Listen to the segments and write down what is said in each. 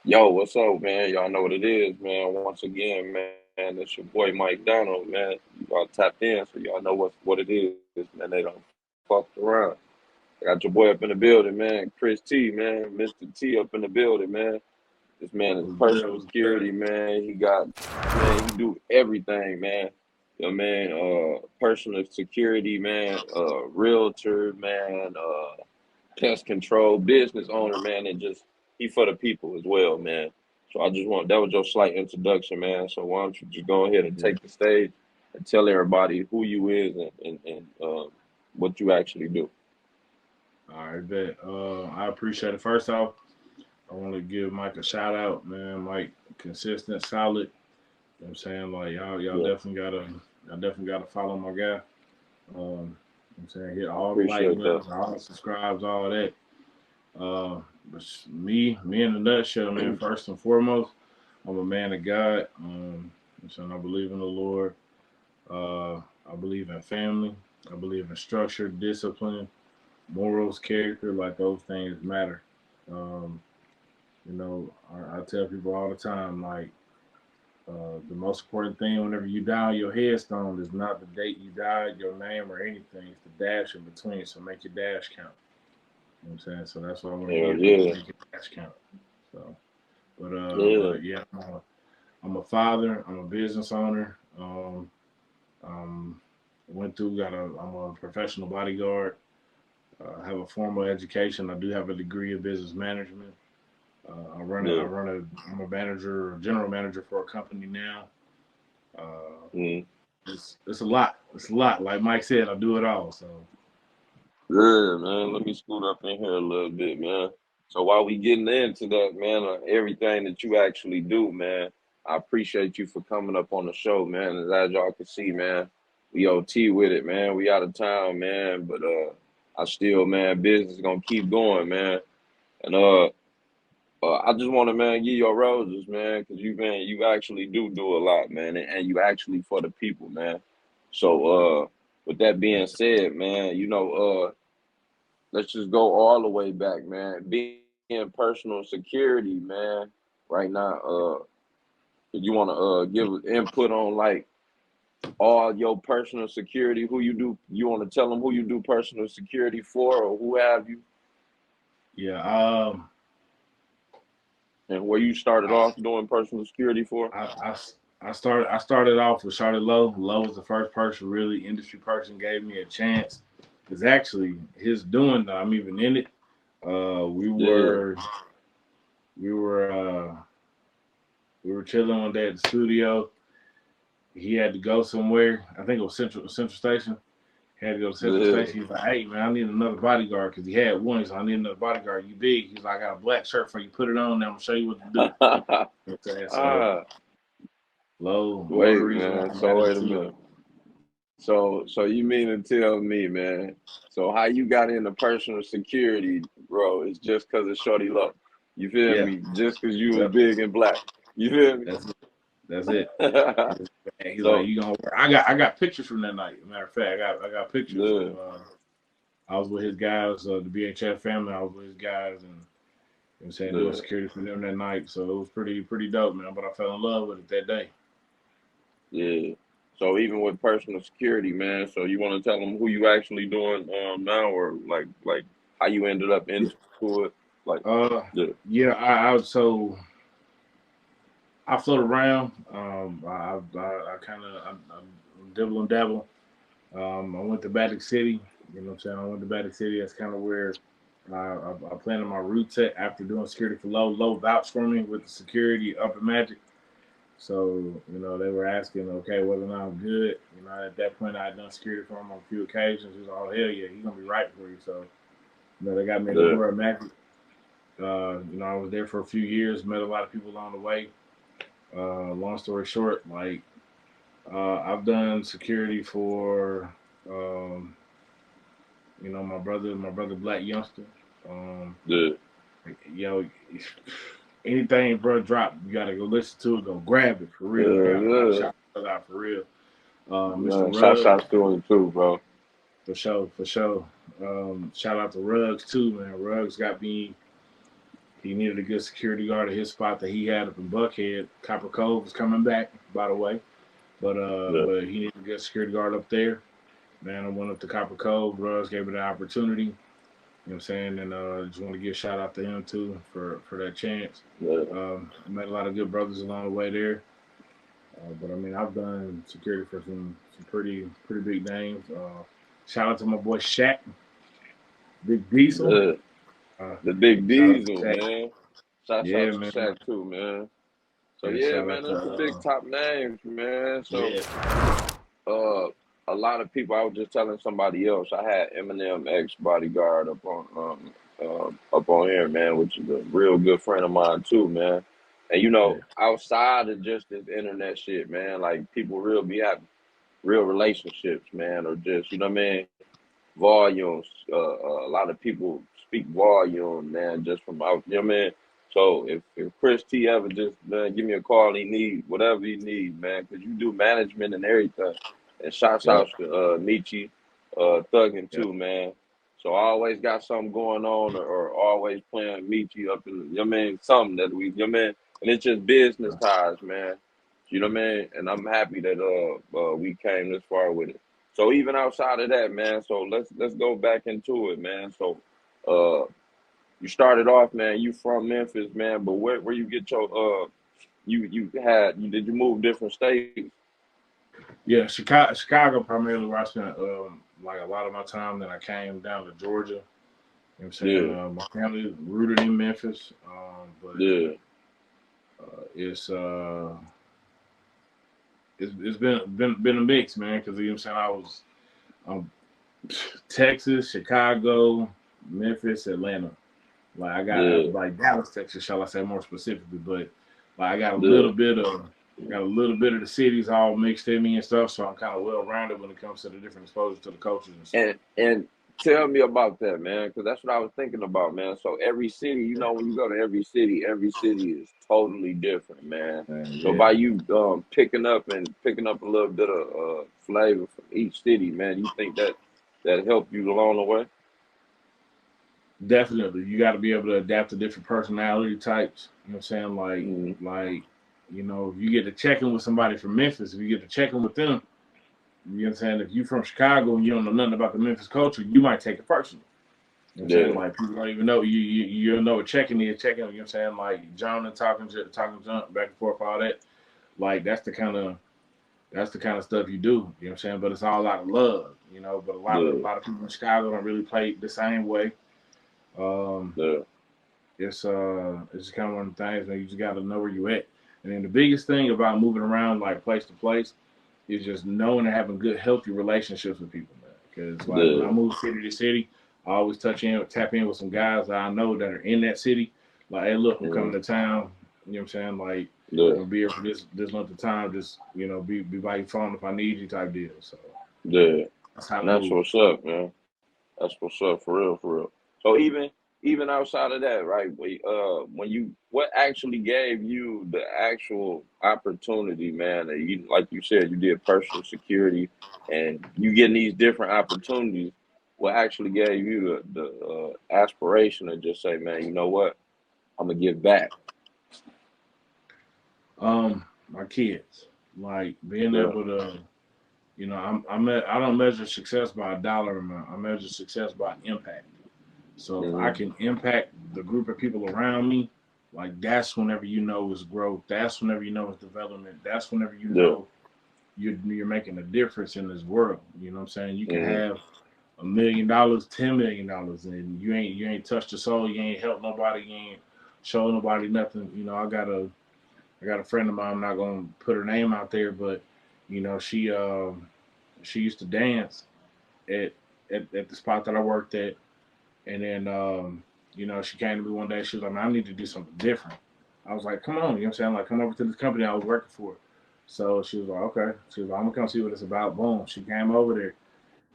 Yo, what's up, man? Y'all know what it is, man. Once again, man, it's your boy Mike Donald, man. Y'all tapped in, so y'all know what it is, man. They don't fucked around. I got your boy up in the building, man. Chris T, man. Mr. T up in the building, man. This man is Was good. personal Was security, good. man. He do everything, man. Man, personal security, man. Realtor, man. Pest control, business owner, man, and just he for the people as well, man. So I just want that was your slight introduction, man. So why don't you just go ahead and Yeah. take the stage and tell everybody who you is and what you actually do. All right, bet. I appreciate it. First off, I want to give Mike a shout out, man. Mike, consistent, solid. You know what I'm saying? Like y'all Yeah, definitely gotta follow my guy. I'm saying hit all the like appreciate that. buttons, all the subscribes, all that. But me in a nutshell, man. First and foremost, I'm a man of God. I'm saying I believe in the Lord. Uh, I believe in family. I believe in structure, discipline, morals, character. Like those things matter. Um, I tell people all the time, like the most important thing whenever you die on your headstone is not the date you died, your name, or anything. It's the dash in between. So make your dash count. You know what I'm saying? So that's what I want to Hell give people. yeah, Make your dash count. So, yeah, but yeah, I'm a father. I'm a business owner. Um, I'm a professional bodyguard. I have a formal education. I do have a degree in business management. yeah. I'm a manager, general manager for a company now. Uh, Mm. it's a lot. It's a lot. Like Mike said, I do it all. So Yeah, man. Let me scoot up in here a little bit, man. So while we getting into that, man, everything that you actually do, man, I appreciate you for coming up on the show, man. As y'all can see, man, we OT with it, man. We out of town, man, but I still, man, business gonna keep going, man. And I just want to, man, give your roses, man, because you actually do a lot, man, and you actually for the people, man. So with that being said, man, let's just go all the way back, man. Being personal security, man, right now, you want to give input on like all your personal security, who you do, you want to tell them who you do personal security for or who have you, yeah, and where you started I, off doing personal security for? I, I started off with Charlotte Lowe. Lowe was the first person, really industry person, gave me a chance. It's actually his doing. I'm even in it. Uh, we Yeah, were we were we were chilling one day at the studio. He had to go somewhere. I think it was Central Station. He had to go to Central yeah. Station. He's like, "Hey man, I need another bodyguard because he had one. He's like, I need another bodyguard. You big?" He's like, "I got a black shirt for you. Put it on. Now I'm gonna show you what to do." You know what I'm saying? So ah, low the wait, reason why man. I'm So at his wait a team. minute. So you mean to tell me, man? So how you got into personal security, bro? Is just because of Shorty Love? You feel Yeah, me? Just because you was yep. big and black? You feel me? That's it. That's it. And he's like, So "You gonna work?" I got pictures from that night. Matter of fact, I got pictures of. yeah, I was with his guys, the BHF family. I was with his guys, and you know what I'm saying, doing yeah, security for them that night. So it was pretty dope, man. But I fell in love with it that day. yeah. So even with personal security, man. So you want to tell them who you actually doing now, or like how you ended up Yeah. into it? Like, Uh, yeah, yeah. I float around. I kind of I'm dibble and dabble. I went to Atlantic City. You know what I'm saying? I went to Atlantic City. That's kind of where I planted my roots at after doing security for Low. Low vouched for me with the security up at Magic. So, they were asking, okay, whether or not I'm good. At that point, I had done security for him on a few occasions. He was like, oh, hell yeah, he's going to be right for you. So, they got me in the yeah, door at Magic. I was there for a few years, met a lot of people along the way. Long story short, like, I've done security for, um, my brother Black Youngster. Um, yeah. you know, anything bro drop, you gotta go listen to it, go grab it for real. I gotta Yeah, shout that out for real. Mr. man. Ruggs, Shots to him too, bro. for sure, for sure. Shout out to Ruggs too, man. Ruggs got me. he needed a good security guard at his spot that he had up in Buckhead. Copper Cove was coming back, by the way, Yeah. but he needed a good security guard up there. Man, I went up to Copper Cove. Russ gave me the opportunity. You know what I'm saying? And just want to give a shout out to him too for that chance. Yeah. Met a lot of good brothers along the way there. But I mean, I've done security for some pretty big names. Shout out to my boy Shaq, Big Diesel. Yeah. The big Shout out to Diesel, Shaq. man. Shouts Yeah, out to man. Shaq too, man. So Yeah, yeah, shout man, out to that's the big top names, man. So yeah, uh a lot of people, I was just telling somebody else, I had Eminem X bodyguard up on here, man, which is a real good friend of mine too, man. And you yeah, know, outside of just this internet shit, man, like people real be having real relationships, man, or just, you know what I mean, volumes. A lot of people speak volume, man, just from out. You know what I mean? So if Chris T ever just man, give me a call, he need whatever he need, man, because you do management and everything. And shouts yep, out to Michi, Thuggin yep, too, man. So I always got something going on, or always playing Michi up in, you know what I mean, something that we, you know what I mean, and it's just business ties, man. You know what I mean? And I'm happy that we came this far with it. So even outside of that, man, so let's go back into it, man. So uh you started off, man, you from Memphis, man, but where you get your did you move different states? yeah. Chicago primarily where I spent like a lot of my time. Then I came down to Georgia. You know what I'm saying? Yeah, My family rooted in Memphis, but yeah, uh, it's uh, it's been a mix, man. Because you know what I'm saying, I was um, Texas, Chicago, Memphis, Atlanta. Like I got yeah, like Dallas, Texas, shall I say more specifically? But like I yeah. got a little bit of the cities all mixed in me and stuff. So I'm kind of well rounded when it comes to the different exposure to the cultures and stuff. And tell me about that, man, because that's what I was thinking about, man. So every city, you know, when you go to every city is totally different, man. So Yeah, by you picking up a little bit of flavor from each city, man, you think that that helped you along the way? definitely. You got to be able to adapt to different personality types. You know what I'm saying? Mm-hmm. If you get to check in with somebody from Memphis, if you get to check in with them, you know what I'm saying? If you from Chicago and you don't know nothing about the Memphis culture, you might take it personal. You know what I'm saying? Yeah, Like people don't even know you don't know what checking is, checking, you know what I'm saying? Like John and talking junk back and forth, all that. Like that's the kind of stuff you do, you know what I'm saying? But it's all out of love, you know. But a yeah, lot of people in Chicago don't really play the same way. Um, yeah, it's kind of one of the things, man. You just got to know where you at. And then the biggest thing about moving around like place to place is just knowing and having good, healthy relationships with people, man. Because like when I yeah, move city to city, I always tap in with some guys that I know that are in that city. Like, hey, look, I'm coming mm-hmm. to town. You know what I'm saying? Like, I'm Yeah, gonna be here for this length of time. Just be by your phone if I need you, type deal. So yeah. that's how And we that's move. what's up, man. That's what's up for real, for real. So even outside of that, right? When you what actually gave you the actual opportunity, man? That you like you said, you did personal security, and you getting these different opportunities. What actually gave you the aspiration to just say, man, you know what? I'm gonna give back. My kids, like being Yeah, able to, I don't measure success by a dollar amount. I measure success by impact. So if I hmm, can impact the group of people around me, like that's whenever you know it's growth. That's whenever you know it's development. That's whenever you yeah, know you're making a difference in this world. You know what I'm saying? You can hmm, have $1 million, $10 million, and you ain't touched a soul. You ain't helped nobody. You ain't showed nobody nothing. I got a friend of mine. I'm not gonna put her name out there, but she used to dance at, at the spot that I worked at. And then, she came to me one day. She was like, man, I need to do something different. I was like, come on. You know what I'm saying? Like, come over to this company I was working for. So she was like, okay. She was like, I'm going to come see what it's about. Boom. She came over there.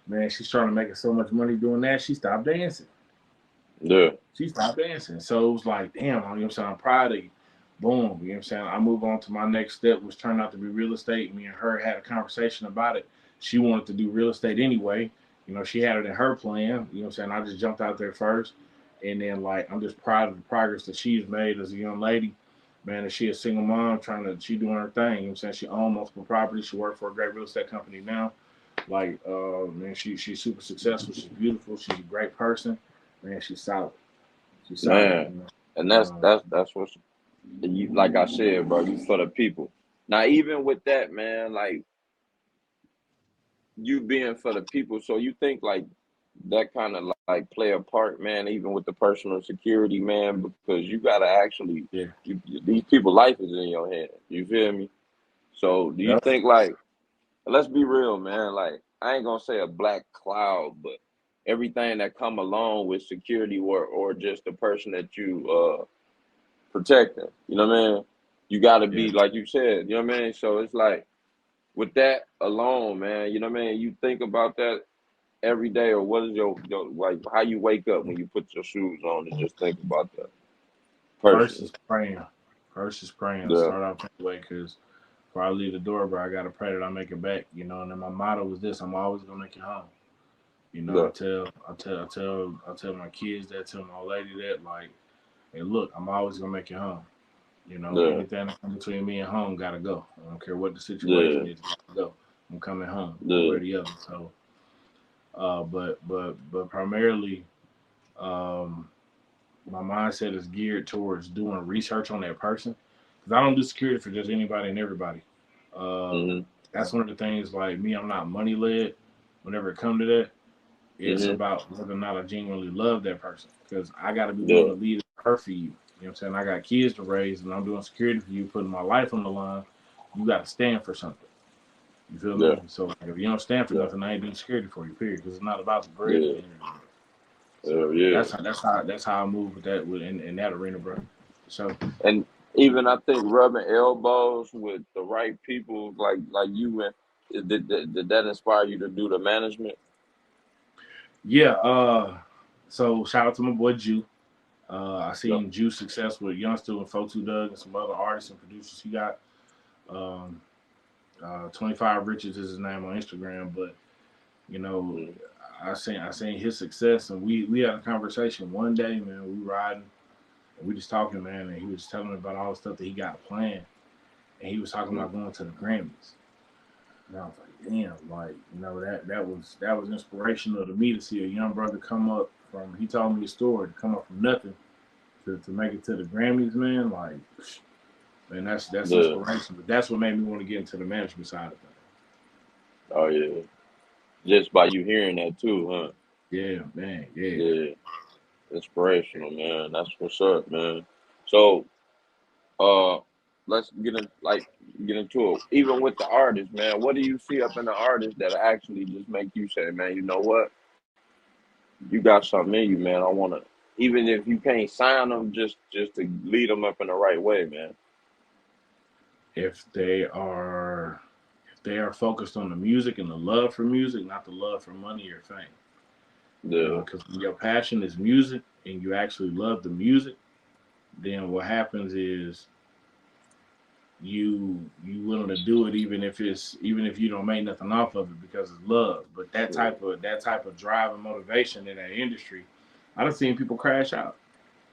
Man, she's trying to make so much money doing that. She stopped dancing. yeah, She stopped dancing. So it was like, damn, you know what I'm saying? I'm proud of you. Boom. You know what I'm saying? I move on to my next step, which turned out to be real estate. Me and her had a conversation about it. She wanted to do real estate anyway. She had it in her plan. You know what I'm saying? I just jumped out there first. And then like I'm just proud of the progress that she's made as a young lady. Man, that she a single mom she doing her thing. You know what I'm saying? She owns multiple properties. She works for a great real estate company now. Like, man, she's super successful. She's beautiful. She's a great person. Man, she's solid. She's solid. man. You And know. that's what you, like I said, bro. You for the people. Now, even with that, man, like you being for the people, so you think like that kind of like play a part, man, even with the personal security, man, because you gotta actually, Yeah. these people' life is in your hand. You feel me? So, do you Yep. think like, let's be real, man. Like, I ain't gonna say a black cloud, but everything that come along with security or just the person that you protecting. You know what I mean? You got to Yeah. be like you said. You know what I mean? So it's like with that alone, man. You know what I mean? You think about that every day, or what is your like how you wake up when you put your shoes on and just think about that First personally. is praying. First is praying. Yeah, Start out that way because before I leave the door, bro, I gotta pray that I make it back. You know. And then my motto was this: I'm always gonna make it home. You know. yeah, I tell my kids that, tell my old lady that, like, hey, look, I'm always gonna make it home. You know, yeah, anything that comes between me and home gotta go. I don't care what the situation yeah, is, gotta go. I'm coming home, one way yeah. or the other. So, but primarily, um, my mindset is geared towards doing research on that person because I don't do security for just anybody and everybody. Uh, Mhm, that's one of the things. Like me, I'm not money led. Whenever it comes to that, it's mhm. about whether or not I genuinely love that person because I got to be willing Yeah, to lead her for you. You know what I'm saying? I got kids to raise and I'm doing security for you, putting my life on the line. You got to stand for something. You feel yeah, me? So like, if you don't stand for yeah, nothing, I ain't doing security for you. Period. Because it's not about the bread at yeah, the end of the day. So yeah. that's how I move with that in that arena, bro. So And even I think rubbing elbows with the right people, like you, and did that inspire you to do the management? yeah, so shout out to my boy Jew. I Yeah. seen Jew success with Youngster and Folks Who Doug and some other artists and producers he got. Um, 25 Riches is his name on Instagram, but you know, Mm, I seen his success, and we had a conversation one day, man. We riding, and we just talking, man, and he was telling me about all the stuff that he got planned, and he was talking mm, about going to the Grammys. And I was like, damn, like that was inspirational to me to see a young brother come up from. He told me a story to come up from nothing to make it to the Grammys, man. Like, man, that's yeah. inspiration. But that's what made me want to get into the management side of things. Oh yeah. Just by you hearing that too, huh? Yeah, man, yeah. Yeah. Inspirational, man. That's what's up, man. So, uh, let's get into it. Even with the artist, man, what do you see up in the artist that actually just make you say, man, you know what? You got something in you, man. I wanna, even if you can't sign them, just to lead them up in the right way, man. If they are focused on the music and the love for music, not the love for money or fame. Yeah, Because when your passion is music and you actually love the music, then what happens is you willing to do it even if you don't make nothing off of it because it's love. But yeah, that type of drive and motivation in that industry, I done seen people crash out.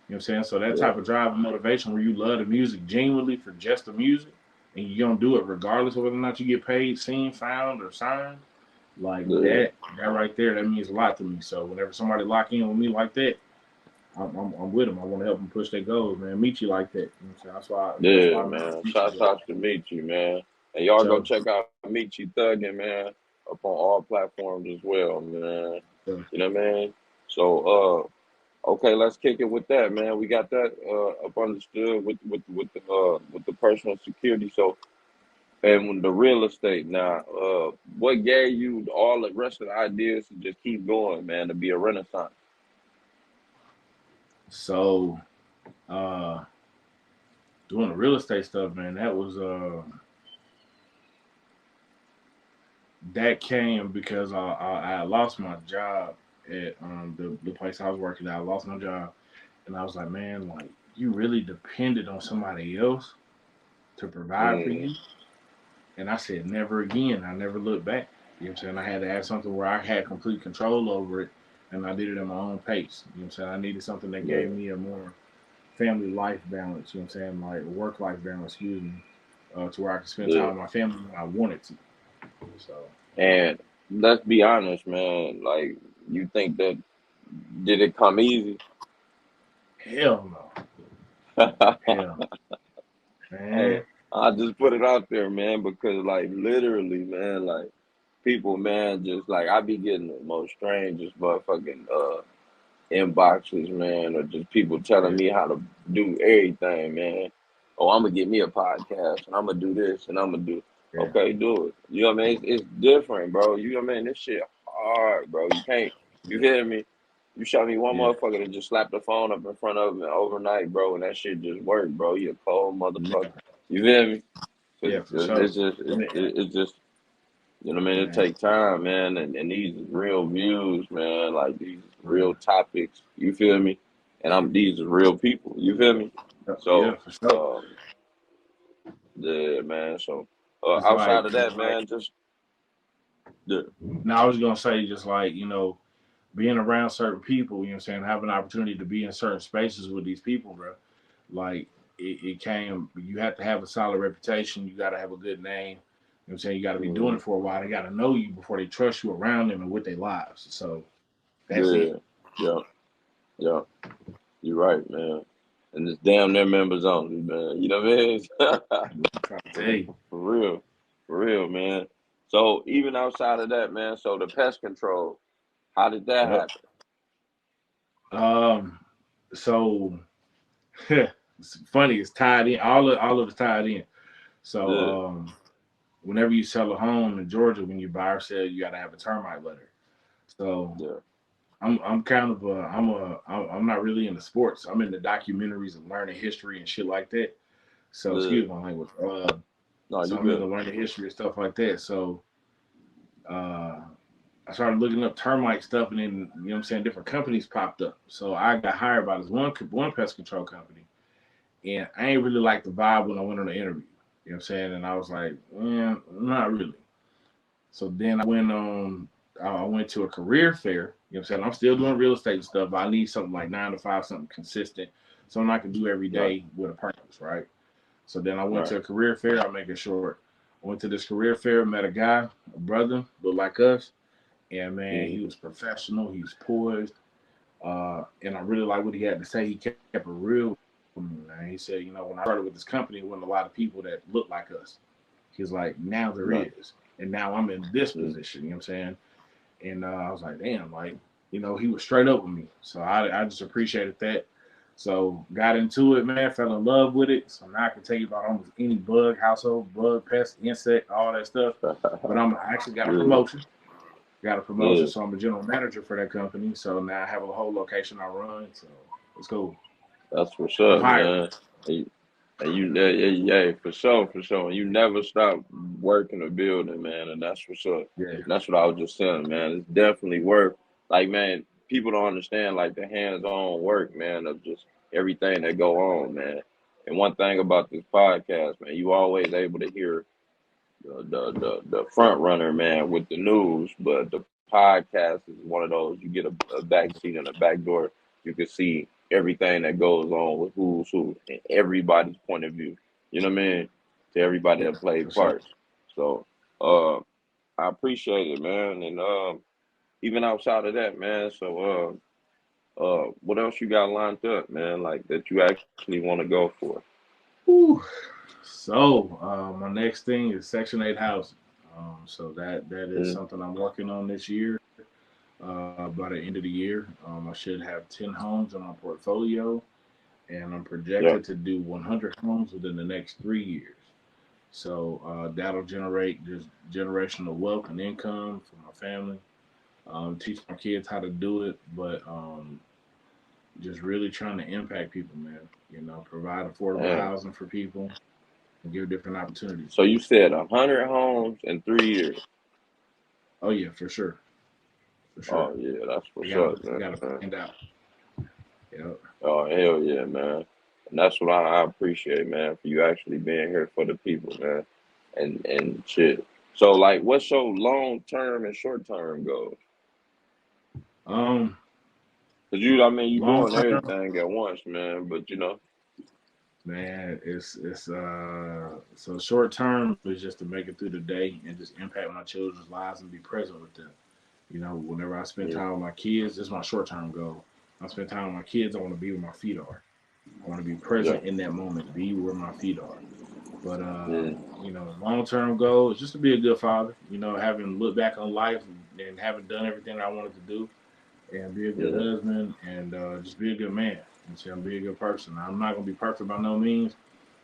You know what I'm saying? So that yeah, type of drive and motivation where you love the music genuinely for just the music and you don't do it regardless of whether or not you get paid, seen, found, or signed, like yeah, that right there, that means a lot to me. So whenever somebody lock in with me like that, I'm with them. I want to help them push their goals, man. Meet you like that. You know what I'm saying? That's yeah, why I met man. you. Shouts out to Michi, man. And y'all go So, check out Michi Thuggin, man, up on all platforms as well, man. so You know what I mean? So, okay, let's kick it with that, man. We got that up understood with the personal security. So, and with the real estate now, what gave you all the rest of the ideas to just keep going, man, to be a renaissance? so uh doing the real estate stuff, man, that came because I lost my job at the place I was working at. I lost my job, and I was like, man, like you really depended on somebody else to provide for Mm, you. And I said, never again. I never looked back. You know what I'm saying? I had to have something where I had complete control over it. and I did it at my own pace. You know what I'm saying? I needed something that Yeah, gave me a more family life balance. You know what I'm saying? Like work life balance, excuse me, to where I could spend yeah. time with my family when I wanted to. So And let's be honest, man. Like, you think that did it come easy? hell no, hell Hey, man, I just put it out there, man, because like literally, man, like people, man, just like I be getting the most strangest motherfucking inboxes, man, or just people telling yeah, me how to do everything, man. Oh, I'm gonna get me a podcast and I'm gonna do this and I'm gonna do. yeah, Okay, do it. You know what I mean? It's different, bro. You know what I mean? This shit hard, bro. You can't. You yeah, hear me? You show me one yeah. motherfucker that just slapped the phone up in front of me overnight, bro, and that shit just worked, bro. You a cold motherfucker. Never. You feel me? Cause Yeah, for sure. it's just you know what I mean. It Man, take time, man, and these is real views, man. Like these yeah, real topics. You feel me? And I'm these are real people. You feel me? yeah, So, for sure. yeah, man. So, It's outside of like, that, man, just yeah, now I was gonna say, just like being around certain people. You know what I'm saying? Having an opportunity to be in certain spaces with these people, bro. Like it came. You have to have a solid reputation. You got to have a good name. You know what I'm saying? You got to be doing mm, it for a while. They got to know you before they trust you around them and with their lives. So that's yeah, it. yeah, yeah. You're right, man. And it's damn near members only, man. You know what I mean? I'm trying to tell you. For real, for real, man. So even outside of that, man. So the pest control, how did that Yep. happen? Um. So it's funny. It's tied in. All of it's tied in. Yeah, So whenever you sell a home in Georgia, when you buy or sell, you got to have a termite letter. So yeah, I'm kind of I'm not really into sports. I'm into documentaries and learning history and shit like that. So yeah. excuse my language. No, So you I'm into good. learning history and stuff like that. So uh, I started looking up termite stuff, and then what I'm saying, different companies popped up. So I got hired by this one pest control company, and I ain't really like the vibe when I went on the interview. You know what I'm saying? And I was like, not really. So then I went to a career fair. You know what I'm saying? I'm still doing real estate stuff, but I need something like 9 to 5, something consistent, something I can do every Right, day with a purpose, right? So then I went right. to a career fair. I'll make it short. I went to this career fair, met a guy, a brother, looked like us, and man, he Mm-hmm. was professional. He was poised, and I really like what he had to say. He kept it real with me, man. He said, when I started with this company, there wasn't a lot of people that looked like us. He's like, now there Right. is, and now I'm in this Mm. position. You know what I'm saying? And I was like, damn, like, he was straight up with me. So I just appreciated that. So got into it, man, fell in love with it. So now I can tell you about almost any bug, household bug, pest, insect, all that stuff. But I actually got a Yeah, promotion. Got a promotion, yeah. so I'm a general manager for that company. So now I have a whole location I run. So it's cool. That's what's I'm up, hired. man. And you, yeah, yeah, yeah, for sure, for sure. And you never stop working the building, man. And that's what's up. Yeah, And that's what I was just saying, man. It's definitely work. Like, man, people don't understand like the hands-on work, man, of just everything that go on, man. And one thing about this podcast, man, you always able to hear the front runner, man, with the news, but the podcast is one of those. You get a back seat and a back door. You can see everything that goes on with who's who and everybody's point of view. You know what I mean? To everybody yeah, that played for sure. parts. So uh, I appreciate it, man. And even outside of that, man. So what else you got lined up, man? Like that you actually want to go for? Whew. So my next thing is Section 8 housing. So that is Mm, something I'm working on this year. By the end of the year, I should have 10 homes in my portfolio, and I'm yeah, projected to do 100 homes within the next 3 years. So that'll generate just generational wealth and income for my family. Teach my kids how to do it, but just really trying to impact people, man. Provide affordable man. housing for people and give different opportunities. So you said 100 homes in 3 years. Oh yeah, for sure, for sure. Oh yeah, that's I what's got up, to man. got to find out. Yep. Oh hell yeah, man. And that's what I appreciate, man, for you actually being here for the people, man. And shit. So like, what's your long term and short term goals? Um, Cause I mean, you long doing term, everything at once, man. But man, it's so short term is just to make it through the day and just impact my children's lives and be present with them. You know, whenever I spend yeah, time with my kids, this is my short term goal. I spend time with my kids. I want to be where my feet are. I want to be yeah, present in that moment, be where my feet are. But yeah, you know, long term goal is just to be a good father. You know, having looked back on life and having done everything I wanted to do, and be a good yeah, husband and just be a good man. And say I'm be a good person. I'm not gonna be perfect by no means,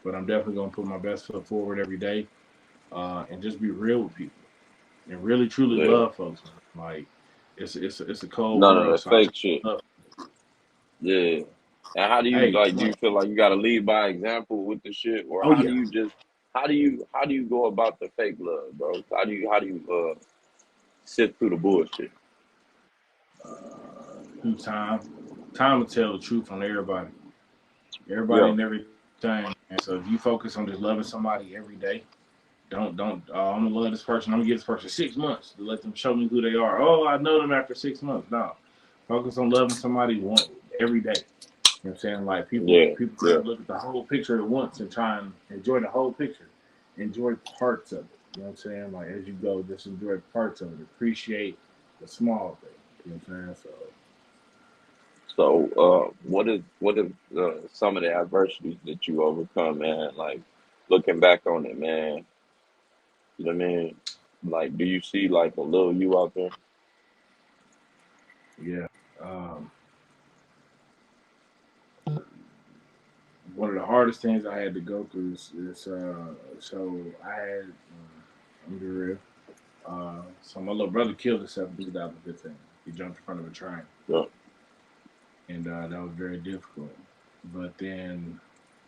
but I'm definitely gonna put my best foot forward every day, and just be real with people and really truly yeah. love folks. Man. Like it's a cold None of world, that so I fake try shit. to love. Yeah. And how do you Hey, like? Do you feel like you got to lead by example with the shit, or oh yeah, how do you go about the fake love, bro? How do you sift through the bullshit? through time will tell the truth on everybody. Everybody Yeah. and everything. And so if you focus on just loving somebody every day, don't. I'm gonna love this person. I'm gonna give this person 6 months to let them show me who they are. Oh, I know them after 6 months. No, focus on loving somebody one every day. You know what I'm saying? Like Yeah. people try Yeah. to look at the whole picture at once and try and enjoy the whole picture. Enjoy parts of it. You know what I'm saying? Like as you go, just enjoy parts of it. Appreciate the small things. You know what I'm saying? So So, what is some of the adversities that you overcome, man? Like looking back on it, man. You know what I mean? Like, do you see like a little you out there? yeah. Um, One of the hardest things I had to go through is so I had I'm be real. So my little brother killed himself in 2015. He jumped in front of a train, Yeah. and that was very difficult. But then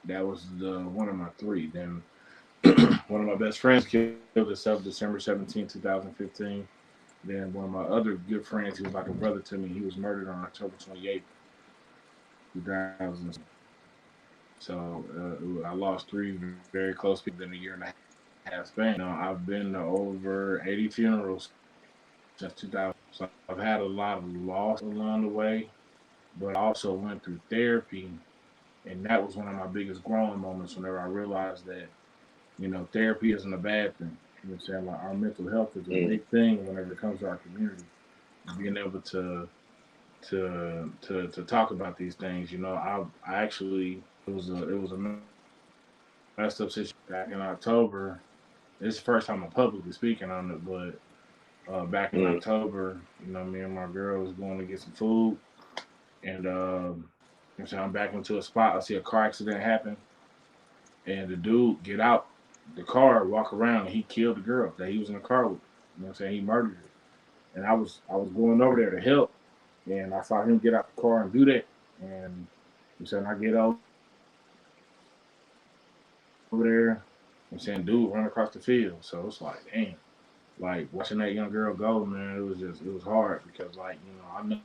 that was the one of my three. Then one of my best friends killed himself December 17, 2015. Then one of my other good friends, he was like a brother to me, he was murdered on October 28th, 2000. So I lost three very close people in a year and a half span. You know, I've been to over 80 funerals since 2000. So I've had a lot of loss along the way, but I also went through therapy, and that was one of my biggest growing moments whenever I realized that, you know, therapy isn't a bad thing. You know what I'm saying? Like our mental health is a Mm. big thing whenever it comes to our community. Being able to talk about these things, you know, I actually it was a messed up situation back in October. This is the first time I'm publicly speaking on it, but back in Mm. October, you know, me and my girl was going to get some food, and so I'm back into a spot. I see a car accident happen, and the dude get out the car, walk around, and he killed the girl that he was in the car with. You know what I'm saying? He murdered her, and I was going over there to help, and I saw him get out the car and do that, and so I get over there. I'm saying, dude, run across the field. So it's like, damn, like watching that young girl go, man, it was hard because like I know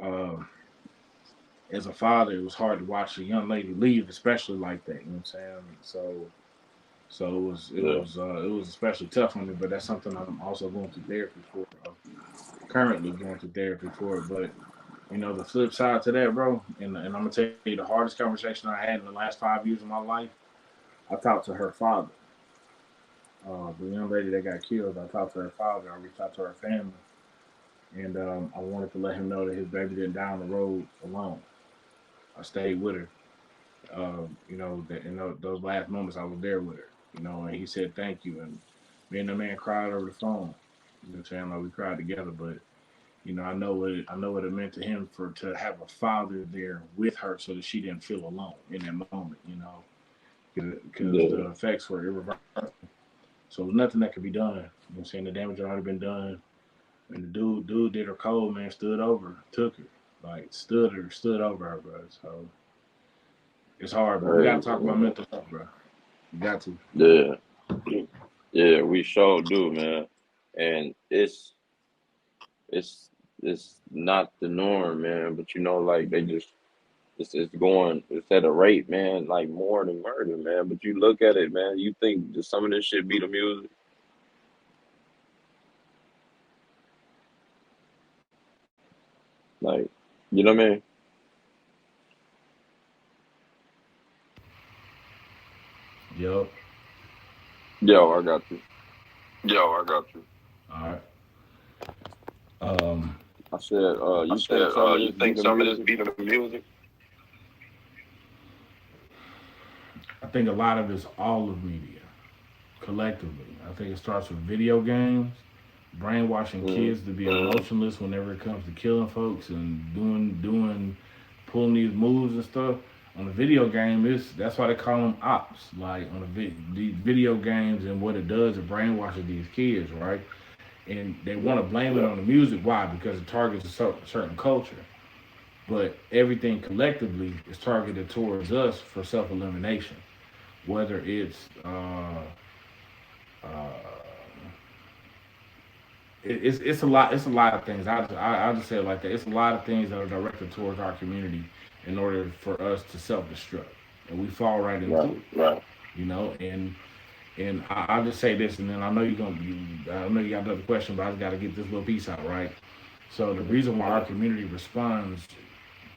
uh, as a father, it was hard to watch a young lady leave, especially like that. You know what I'm saying? So Yeah. it was especially tough on me. But that's something I'm also going through therapy for. Currently going through therapy for it. But the flip side to that, bro, and I'm gonna tell you the hardest conversation I had in the last 5 years of my life. I talked to her father, the young lady that got killed. I talked to her father. I reached out to her family, and I wanted to let him know that his baby didn't die on the road alone. I stayed with her. That in those last moments, I was there with her. And he said thank you, and me and the man cried over the phone. You know what I'm saying? Like we cried together, but I know what it meant to him for to have a father there with her, so that she didn't feel alone in that moment. Because Yeah. the effects were irreversible. So there was nothing that could be done. You know what I'm saying? The damage had already been done. And the dude did her cold, man, stood over her, took her. Like stood over her, bro. So it's hard, but we gotta Crazy, talk about man. mental health, bro. You got to. Yeah. Yeah, we sure do, man. And it's it's not the norm, man. But like they just it's at a rate, man, like more than murder, man. But you look at it, man, you think that some of this shit be the music. Like, you know what I mean? Yup. Yo, I got you. Yo, I got you. All right. Um, I said, I you said, think some of you this be think the some of this music? be the music? I think a lot of it's all of media collectively. I think it starts with video games, brainwashing Mm-hmm. kids to be emotionless whenever it comes to killing folks and doing pulling these moves and stuff. On the video game, is that's why they call them ops. Like on these video games and what it does, it brainwashes these kids, right? And they want Yeah. to blame it on the music. Why? Because it targets a certain culture. But everything collectively is targeted towards us for self elimination. Whether it's a lot. It's a lot of things. I'll just say it like that. It's a lot of things that are directed towards our community in order for us to self destruct, and we fall right into Right. it. Right. You know, and I'll just say this, and then I know you're gonna. I know you got another question, but I just got to get this little piece out right. So the reason why our community responds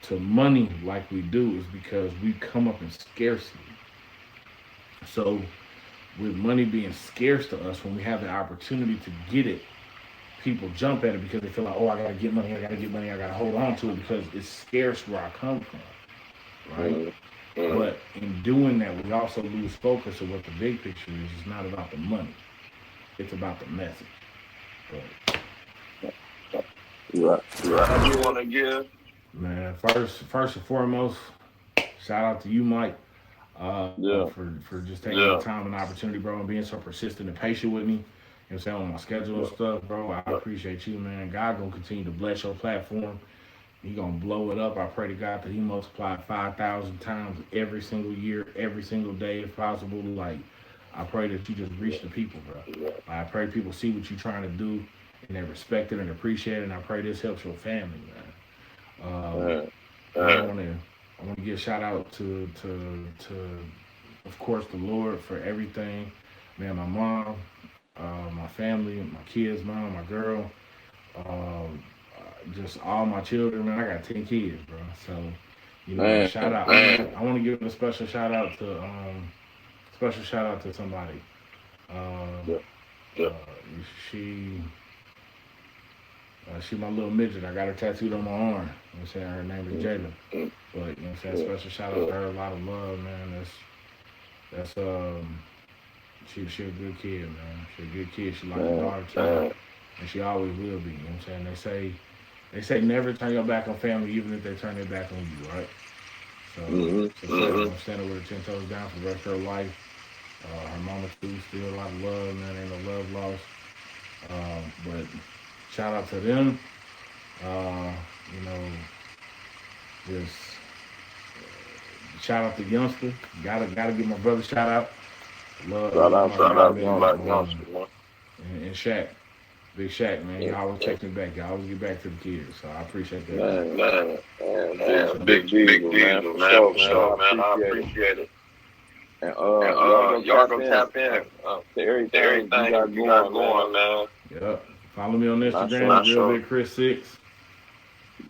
to money like we do is because we come up in scarcity. So with money being scarce to us, when we have the opportunity to get it, people jump at it because they feel like, oh, I gotta get money, I gotta get money, I gotta hold on to it because it's scarce where I come from, right? Mm-hmm. But in doing that, we also lose focus of what the big picture is. It's not about the money; it's about the message. But Right. what you want to give? Man, first and foremost, shout out to you, Mike, Yeah. for just taking the time and opportunity, bro, and being so persistent and patient with me. You know what I'm saying, on my schedule and Yeah. stuff, bro. I appreciate you, man. God gonna continue to bless your platform. He gonna blow it up. I pray to God that He multiply 5,000 times every single year, every single day, if possible. Like, I pray that you just reach the people, bro. I pray people see what you're trying to do and they respect it and appreciate it. And I pray this helps your family, man. Man. I want to give a shout out to of course the Lord for everything, man. My mom, my family, my kids, mom, my girl, um, just all my children, man. I got 10 kids, bro. So, Man. shout out. I want to give a special shout out to somebody. Um, Yeah. uh, she she my little midget. I got her tattooed on my arm. You know what I'm saying? Her name is Mm-hmm. Jada. But you know what I'm saying? Yeah. Special shout out to her. A lot of love, man. That's she a good kid, man. She a good kid. She like a Man. daughter too. And she always will be. You know what I'm saying? They say never turn your back on family, even if they turn their back on you, right? So, Mm-hmm. I'm standing with her 10 toes down for the rest of her life. Her mama too, still a lot of love, man. Ain't no love lost. But shout out to them. Uh, you know, just shout out to Youngster. Gotta give my brother shout out. Shout Love out my to guy, Black man. Youngster, man. And Shaq. Big Shaq, man. He Yeah. always takes me back. He always get back to the kids. So I appreciate that, man. Man. Big Big diesel, man. diesel, For man. sure, For man. I sure, man. I appreciate it. appreciate it. And And y'all go y'all tap go in tap in to to everything you everything got you got going, man. going, man. Yep. Follow me on And I Instagram, show Real Big Chris 6.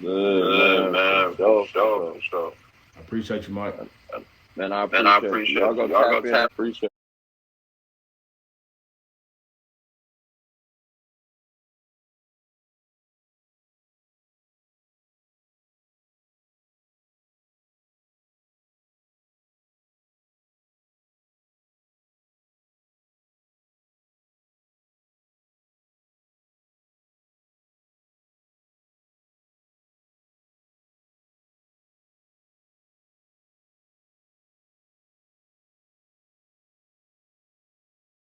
good, Good, man. For man. For sure, for sure, sure. for sure. I appreciate you, Mike. Man, I Man, I appreciate you. appreciate Y'all you. go Y'all go tap in. tap Appreciate